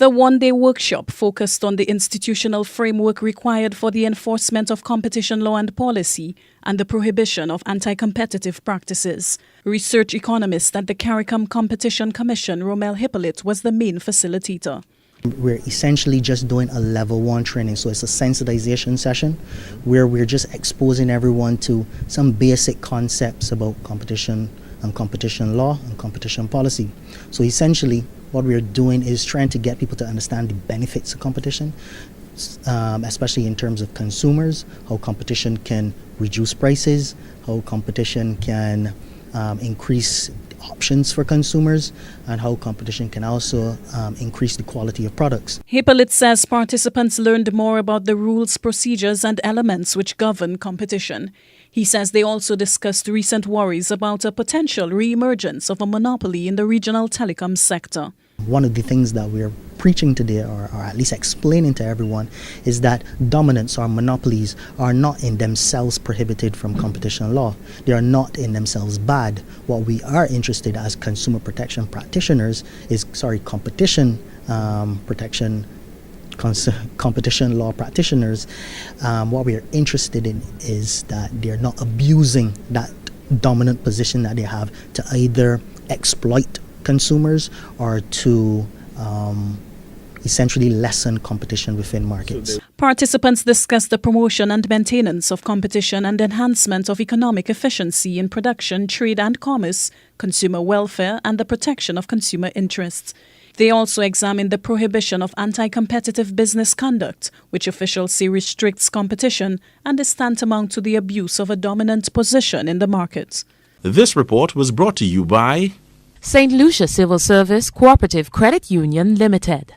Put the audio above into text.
The one-day workshop focused on the institutional framework required for the enforcement of competition law and policy and the prohibition of anti-competitive practices. Research economist at the CARICOM Competition Commission, Romel Hippolyte, was the main facilitator. We're essentially just doing a level 1 training, so it's a sensitization session where we're just exposing everyone to some basic concepts about competition and competition law and competition policy. So essentially what we're doing is trying to get people to understand the benefits of competition, especially in terms of consumers, how competition can reduce prices, how competition can increase options for consumers, and how competition can also increase the quality of products. Hippolyte says participants learned more about the rules, procedures and elements which govern competition. He says they also discussed recent worries about a potential re-emergence of a monopoly in the regional telecom sector. One of the things that we're preaching today, or at least explaining to everyone, is that dominance or monopolies are not in themselves prohibited from competition law. They are not in themselves bad. What we are interested as consumer protection practitioners is, competition law practitioners. What we are interested in is that they're not abusing that dominant position that they have to either exploit consumers or to essentially lessen competition within markets. Participants discussed the promotion and maintenance of competition and enhancement of economic efficiency in production, trade and commerce, consumer welfare and the protection of consumer interests. They also examined the prohibition of anti-competitive business conduct, which officials say restricts competition and is tantamount to the abuse of a dominant position in the market. This report was brought to you by St. Lucia Civil Service Cooperative Credit Union Limited.